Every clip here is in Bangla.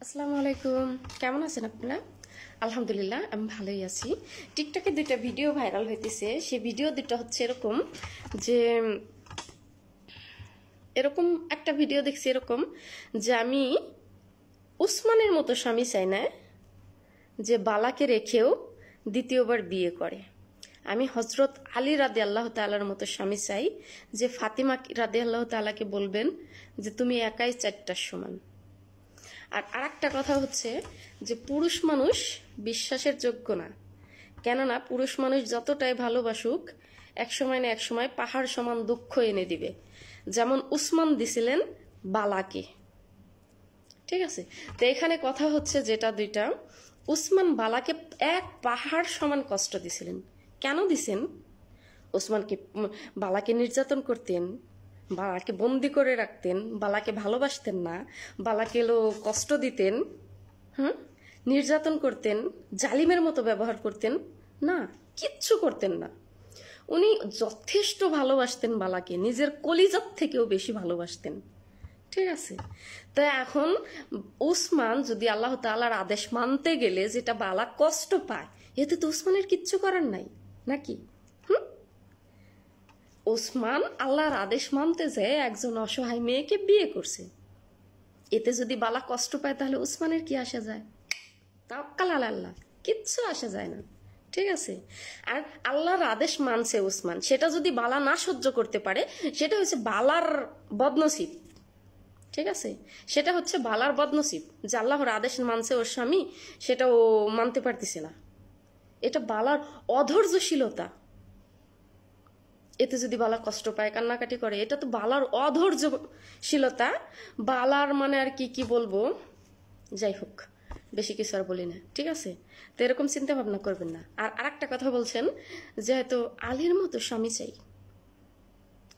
আসসালামু আলাইকুম, কেমন আছেন আপনারা? আলহামদুলিল্লাহ আমি ভালোই আছি। টিকটকে দুইটা ভিডিও ভাইরাল হইতেছে। সেই ভিডিও দুটো হচ্ছে এরকম যে এরকম একটা ভিডিও দেখছি এরকম যে আমি উসমানের মতো স্বামী চাই না, যে বালাকে রেখেও দ্বিতীয়বার বিয়ে করে। আমি হজরত আলী রাদে আল্লাহ তালার মতো স্বামী চাই, যে ফাতিমা রাদে আল্লাহ তালাকে বলবেন যে তুমি একাই চারটার সমান। আর আরেকটা কথা হচ্ছে যে পুরুষ মানুষ বিশ্বাসের যোগ্য না, কেননা পুরুষ মানুষ যতটাই ভালোবাসুক একসময় না একসময় পাহাড় সমান দুঃখ এনে দিবে, যেমন উসমান দিছিলেন বালাকে। ঠিক আছে, তো এখানে কথা হচ্ছে যেটা দুইটা, উসমান বালাকে এক পাহাড় সমান কষ্ট দিছিলেন। কেন দিছেন? ওসমানকে বালাকে নির্যাতন করতেন, বালাকে বন্দি করে রাখতেন, বালাকে ভালোবাসতেন না, বালাকে কষ্ট দিতেন, নির্যাতন করতেন, জালিমের মতো ব্যবহার করতেন না, কিচ্ছু করতেন না। উনি যথেষ্ট ভালোবাসতেন বালাকে, নিজের কলিজার থেকেও বেশি ভালোবাসতেন। ঠিক আছে, তো এখন উসমান যদি আল্লাহ তাআলার আদেশ মানতে গেলে যেটা বালা কষ্ট পায়, এতে তো উসমানের কিচ্ছু করার নাই নাকি? ওসমান আল্লাহর আদেশ মানতে যেয়ে একজন অসহায় মেয়েকে বিয়ে করছে, এতে যদি বালা কষ্ট পায় তাহলে উসমানের কি আসা যায়? তাওয়াক্কাল আলাল্লাহ, কিচ্ছু আসা যায় না। ঠিক আছে, আর আল্লাহর আদেশ মানছে উসমান, সেটা যদি বালা না সহ্য করতে পারে সেটা হচ্ছে বালার বদনসিব। ঠিক আছে, সেটা হচ্ছে বালার বদনসিব যে আল্লাহর আদেশ মানছে ওর স্বামী, সেটা ও মানতে পারতেছে না। এটা বালার অধৈর্যশীলতা। এতে যদি বালা কষ্ট পায়, কান্নাকাটি করে, এটা তো বালার অধৈর্যশীলতা। বালার মানে আর কি বলবো, যাই হোক, বেশি কিছু আর বলি না। ঠিক আছে, তো এরকম চিন্তা ভাবনা করবেন না। আর আরেকটা কথা বলছেন যে হয়তো আলীর মতো স্বামী চাই।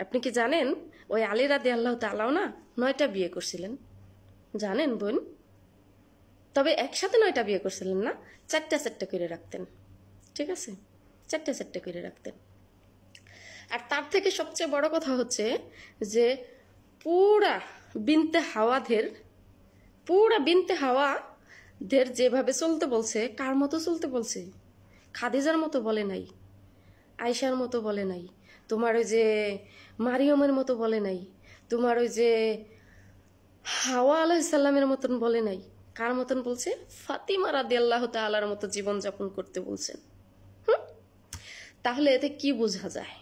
আপনি কি জানেন ওই আলী রাদি আল্লাহ তাআলাও না 9টা বিয়ে করছিলেন, জানেন বোন? তবে একসাথে 9টা বিয়ে করছিলেন না, 4টা করে রাখতেন। ঠিক আছে, 4টা করে রাখতেন। আর তার থেকে সবচেয়ে বড় কথা হচ্ছে যে পুরা বিনতে হাওয়াদের যেভাবে চলতে বলছে, কার মতো চলতে বলছে? খাদিজার মতো বলে নাই, আয়েশার মতো বলে নাই, তোমার ওই যে মারিয়মের মতো বলে নাই, তোমার ওই যে হাওয়া আলাইহিসসালামের মতন বলে নাই। কার মতন বলছে? ফাতিমা রাদিয়াল্লাহু তাআলার মতো জীবনযাপন করতে বলছেন। তাহলে এতে কি বোঝা যায়?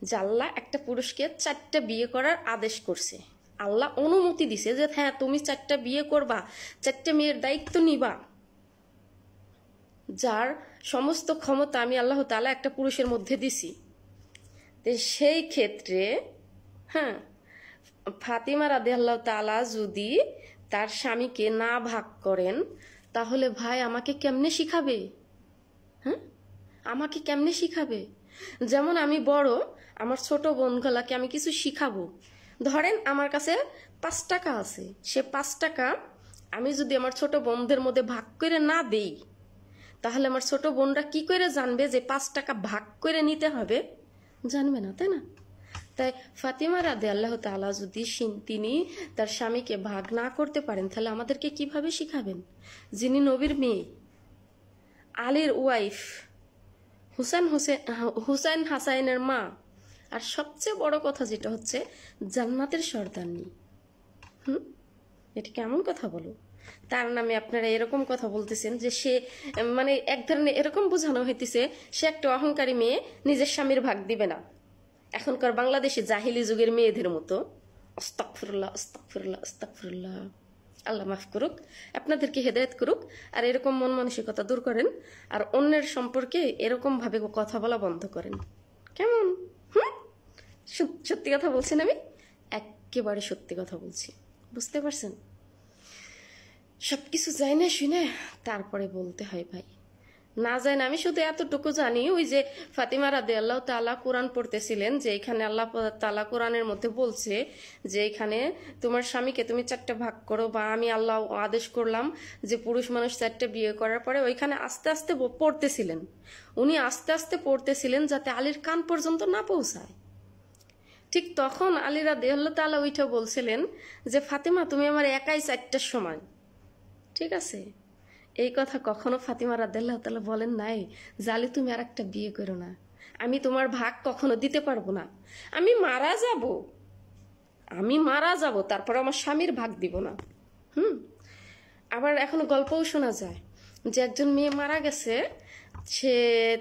যে আল্লাহ একটা পুরুষকে 4টা বিয়ে করার আদেশ করছে, আল্লাহ অনুমতি দিছে যে হ্যাঁ তুমি 4টা বিয়ে করবা, 4টে মেয়ের দায়িত্ব নিবা, যার সমস্ত ক্ষমতা আমি আল্লাহ তাআলা একটা পুরুষের মধ্যে দিছি। তো সেই ক্ষেত্রে ফাতিমা রাদিয়াল্লাহু তাআলা যদি তার স্বামীকে না ভাগ করেন, তাহলে ভাই আমাকে কেমনে শিখাবে? আমাকে কেমনে শিখাবে? যেমন আমি বড়, আমার ছোট বোনগুলাকে আমি কিছু শিখাবো। ধরেন আমার কাছে 5 টাকা আছে, সে 5 টাকা আমি যদি আমার ছোট বোনদের মধ্যে ভাগ করে না দেই, তাহলে আমার ছোট বোনরা কি করে জানবে যে 5 টাকা ভাগ করে নিতে হবে? জানবে না, তাই না? তাই ফাতিমা রাদিয়াল্লাহু তাআলা যদি তিনি তার স্বামীকে ভাগ না করতে পারেন, তাহলে আমাদেরকে কিভাবে শিখাবেন? যিনি নবীর মেয়ে, আলীর ওয়াইফ, হুসাইন হাসাইনের মা, আর সবচেয়ে বড় কথা যেটা হচ্ছে জান্নাতের সর্দারনি। এটা কেমন কথা বলো? তার নামে আপনারা এরকম কথা বলতেছেন যে সে মানে এক ধরনের এরকম বোঝানো হইতেছে সে একটা অহংকারী মেয়ে, নিজের স্বামীর ভাগ দিবে না। এখনকার বাংলাদেশে জাহিলি যুগের মেয়েদের মতো। আস্তাগফিরুল্লাহ, আস্তাগফিরুল্লাহ, আস্তাগফিরুল্লাহ। আল্লাহ মাফ করুক, আপনাদেরকে হেদায়েত করুক, আর এরকম মন মানসিকতা দূর করেন, আর অন্যের সম্পর্কে এরকম ভাবে কথা বলা বন্ধ করেন। কেমন? সত্যি কথা বলছেন, আমি একেবারে সত্যি কথা বলছি, বুঝতে পারছেন? সবকিছু যায় না শুনে তারপরে বলতে হয় ভাই, না যায় না। আমি শুধু এতটুকু জানি, ওই যে ফাতিমা রাদিয়াল্লাহু তাআলা কোরআন পড়তেছিলেন, যে এখানে আল্লাহ তাআলা কোরআনের মধ্যে বলছে যে এখানে তোমার স্বামীকে তুমি 4টা ভাগ করো, বা আমি আল্লাহ আদেশ করলাম যে পুরুষ মানুষ 4টা বিয়ে করার পরে, ওইখানে আস্তে আস্তে পড়তেছিলেন, উনি আস্তে আস্তে পড়তেছিলেন যাতে আলীর কান পর্যন্ত না পৌঁছায়। ঠিক তখন আলী রাদিয়াল্লাহু তাআলা উঠে বলছিলেন যে ফাতিমা তুমি আমার একাই 4টার সমান। ঠিক আছে? এই কথা কখনো ফাতিমা রাদিয়াল্লাহু তাআলা বলেন নাই জালি তুমি আর একটা বিয়ে করো না, আমি তোমার ভাগ কখনো দিতে পারবো না, আমি মারা যাব তারপর আমার স্বামীর ভাগ দিব না। আবার এখনো গল্পও শোনা যায় যে একজন মেয়ে মারা গেছে, সে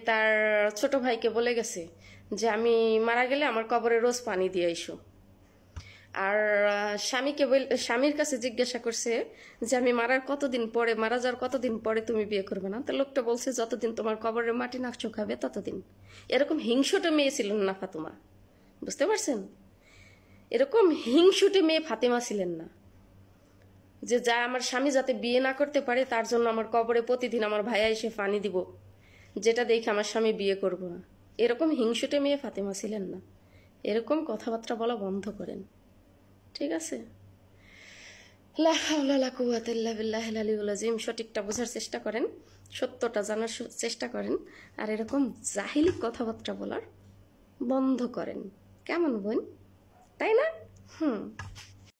তার ছোট ভাইকে বলে গেছে যে আমি মারা গেলে আমার কবরে রোজ পানি দিয়ে এসো। আর স্বামীর কাছে জিজ্ঞাসা করছে যে আমি মারা যাওয়ার কতদিন পরে তুমি বিয়ে করবে না? তো লোকটা বলছে যতদিন তোমার কবরের মাটি না শুকাবে ততদিন। এরকম হিংসুটে মেয়ে ছিলেন না ফাতিমা, বুঝতে পারছেন? এরকম হিংসুটে মেয়ে ফাতিমা ছিলেন না যে আমার স্বামী যাতে বিয়ে না করতে পারে তার জন্য আমার কবরে প্রতিদিন আমার ভাইয়া এসে পানি দিব, যেটা দেখে আমার স্বামী বিয়ে করব না। এরকম হিংসুটে মেয়ে ফাতিমা ছিলেন না। এরকম কথাবার্তা বলা বন্ধ করেন, ঠিক আছে? লা হাওলা ওয়ালা কুওয়াতা ইল্লা বিল্লাহিল আলিয়্যিল আযীম। সঠিকটা বোঝার চেষ্টা করেন, সত্যটা জানার চেষ্টা করেন, আর এরকম জাহিলি কথাবার্তা বলার বন্ধ করেন। কেমন বোন, তাই না?